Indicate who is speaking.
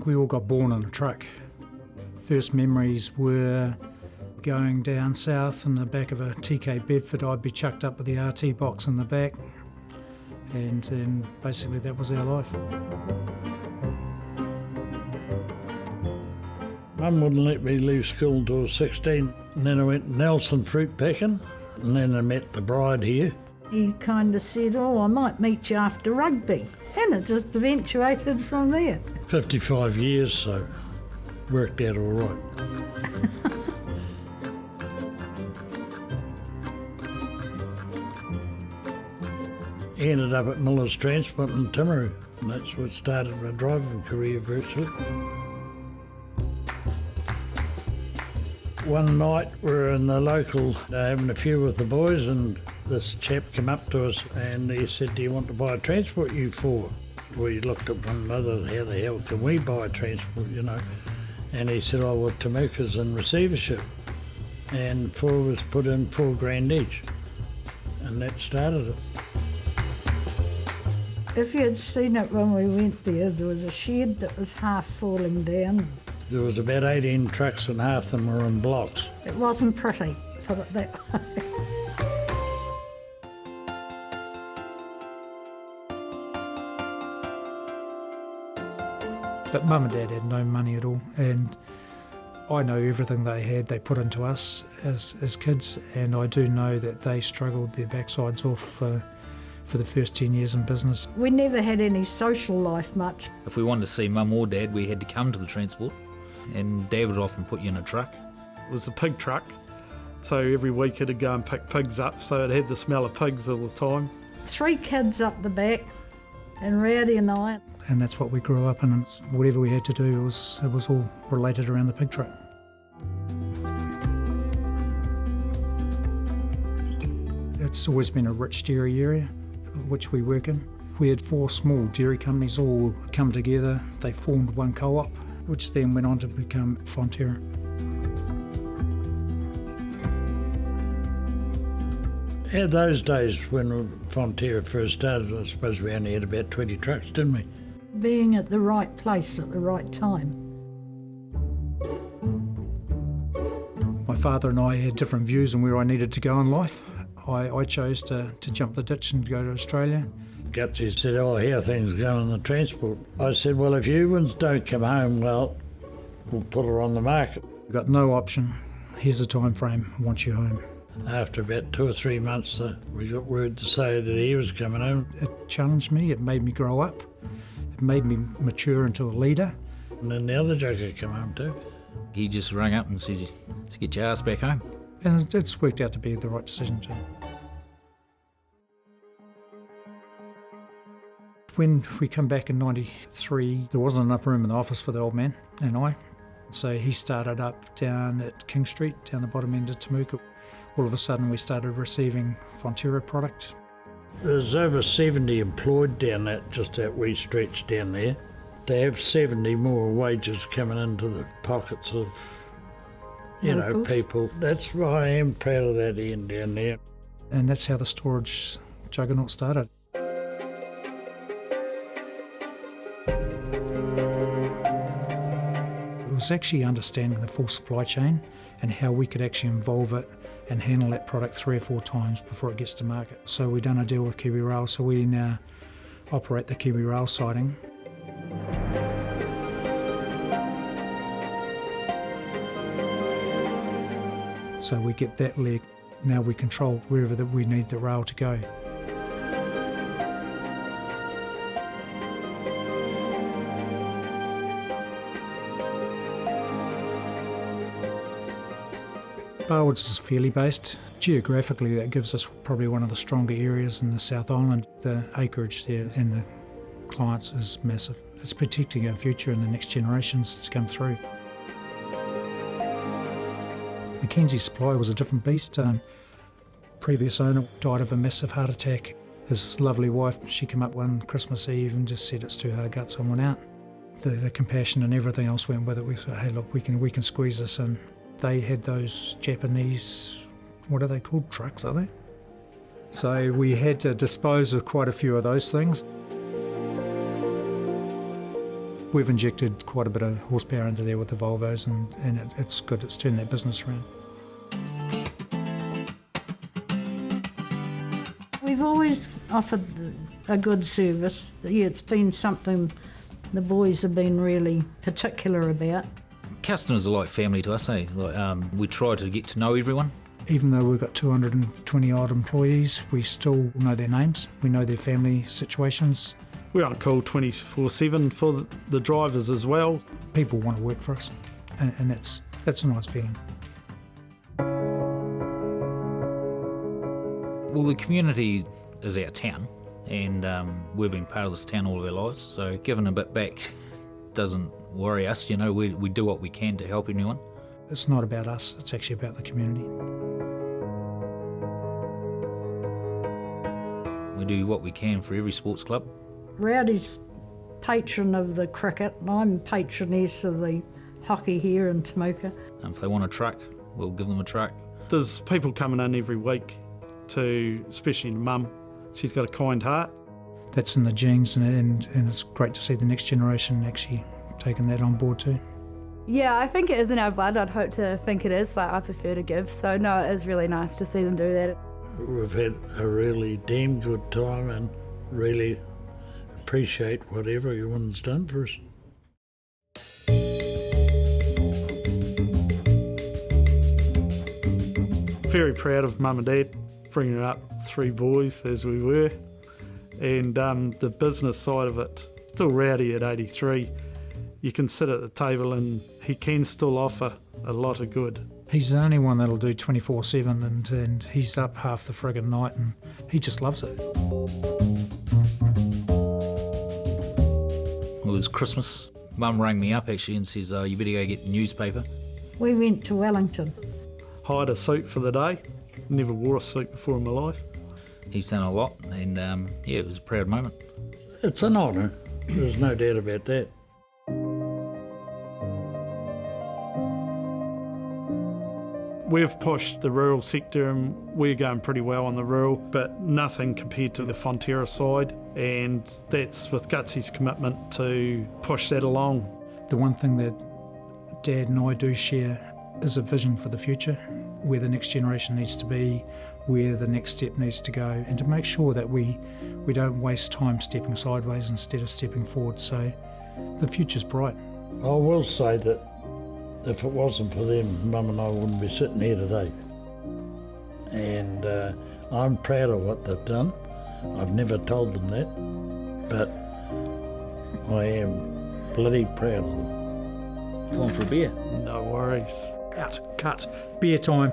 Speaker 1: think we all got born in a truck. First memories were going down south in the back of a TK Bedford. I'd be chucked up with the RT box in the back, and then basically that was our life.
Speaker 2: Mum wouldn't let me leave school until I was 16, and then I went Nelson fruit packing, and then I met the bride here.
Speaker 3: He kind of said, I might meet you after rugby, and it just eventuated from there.
Speaker 2: 55 years, so worked out all right. Ended up at Miller's Transport in Timaru, and that's what started my driving career virtually. One night we were in the local having a few with the boys, and this chap came up to us and he said, "Do you want to buy a transport you for?" We looked at one another, how the hell can we buy a transport, you know? And he said, "Oh, well, Temuka's in receivership." And 4 of us put in $4,000 each, and that started it.
Speaker 3: If you had seen it when we went there was a shed that was half falling down.
Speaker 2: There was about 18 trucks and half of them were in blocks.
Speaker 3: It wasn't pretty, put it that way.
Speaker 1: But Mum and Dad had no money at all, and I know everything they had they put into us as kids, and I do know that they struggled their backsides off for the first 10 years in business.
Speaker 3: We never had any social life much.
Speaker 4: If we wanted to see Mum or Dad, we had to come to the transport, and Dad would often put you in a truck.
Speaker 5: It was a pig truck, so every week it'd go and pick pigs up, so it had the smell of pigs all the time.
Speaker 3: 3 kids up the back, and Rowdy and I.
Speaker 1: And that's what we grew up in, and whatever we had to do, it was all related around the pig truck. It's always been a rich dairy area, which we work in. We had 4 small dairy companies all come together. They formed one co-op, which then went on to become Fonterra.
Speaker 2: Yeah, those days when Fonterra first started, I suppose we only had about 20 trucks, didn't we?
Speaker 3: Being at the right place at the right time.
Speaker 1: My father and I had different views on where I needed to go in life. I chose to jump the ditch and go to Australia.
Speaker 2: Gutsy said, "Oh, how are things going in the transport?" I said, "Well, if you ones don't come home, well, we'll put her on the market."
Speaker 1: We've got no option. Here's the time frame. I want you home.
Speaker 2: After about 2 or 3 months, we got word to say that he was coming home.
Speaker 1: It challenged me. It made me grow up. It made me mature into a leader.
Speaker 2: And then the other joker came home too.
Speaker 4: He just rang up and said, "Let's get your ass back home."
Speaker 1: And it's worked out to be the right decision too. When we come back in '93, there wasn't enough room in the office for the old man and I. So he started up down at King Street, down the bottom end of Temuka. All of a sudden we started receiving Fonterra product.
Speaker 2: There's over 70 employed down that wee stretch down there. They have 70 more wages coming into the pockets of,
Speaker 3: Locals.
Speaker 2: people. That's why I am proud of that end down there.
Speaker 1: And that's how the storage juggernaut started. It was actually understanding the full supply chain and how we could actually involve it and handle that product 3 or 4 times before it gets to market. So we've done a deal with Kiwi Rail, so we now operate the Kiwi Rail siding. So we get that leg. Now we control wherever that we need the rail to go. Barwoods is fairly based. Geographically, that gives us probably one of the stronger areas in the South Island. The acreage there and the clients is massive. It's protecting our future and the next generations to come through. Mackenzie Supply was a different beast. Previous owner died of a massive heart attack. His lovely wife, she came up one Christmas Eve and just said it's too hard guts and went out. The compassion and everything else went with it. We thought, hey look, we can squeeze this in. They had those Japanese, what are they called, trucks are they? So we had to dispose of quite a few of those things. We've injected quite a bit of horsepower into there with the Volvos, and it's good. It's turned that business around.
Speaker 3: We've always offered a good service. Yeah, it's been something the boys have been really particular about.
Speaker 4: Customers are like family to us, eh? We try to get to know everyone.
Speaker 1: Even though we've got 220 odd employees, we still know their names. We know their family situations.
Speaker 5: We're on call 24/7 for the drivers as well.
Speaker 1: People want to work for us, and that's a nice feeling.
Speaker 4: Well, the community is our town, and we've been part of this town all of our lives, so giving a bit back doesn't worry us. You know, we do what we can to help anyone.
Speaker 1: It's not about us, it's actually about the community.
Speaker 4: We do what we can for every sports club.
Speaker 3: Rowdy's patron of the cricket, and I'm patroness of the hockey here in Temuka.
Speaker 4: If they want a truck, we'll give them a truck.
Speaker 5: There's people coming in every week especially Mum. She's got a kind heart.
Speaker 1: That's in the genes, and it's great to see the next generation actually taking that on board too.
Speaker 6: Yeah, I think it is in our blood. I'd hope to think it is. I prefer to give, so no, it is really nice to see them do that.
Speaker 2: We've had a really damn good time and really appreciate what everyone's done for us.
Speaker 5: Very proud of Mum and Dad bringing up 3 boys as we were, and the business side of it. Still Rowdy at 83. You can sit at the table and he can still offer a lot of good.
Speaker 1: He's the only one that'll do 24/7, and he's up half the friggin' night, and he just loves it.
Speaker 4: It was Christmas. Mum rang me up actually and says, you better go get the newspaper.
Speaker 3: We went to Wellington.
Speaker 5: Hired a suit for the day. Never wore a suit before in my life.
Speaker 4: He's done a lot, and yeah, it was a proud moment.
Speaker 2: It's an honour, there's no doubt about that.
Speaker 5: We've pushed the rural sector and we're going pretty well on the rural, but nothing compared to the Fonterra side, and that's with Gutsy's commitment to push that along.
Speaker 1: The one thing that Dad and I do share is a vision for the future, where the next generation needs to be, where the next step needs to go, and to make sure that we don't waste time stepping sideways instead of stepping forward. So the future's bright.
Speaker 2: I will say that if it wasn't for them, Mum and I wouldn't be sitting here today. And I'm proud of what they've done. I've never told them that, but I am bloody proud of them.
Speaker 4: Time for a beer.
Speaker 5: No worries.
Speaker 1: Cut. Beer time.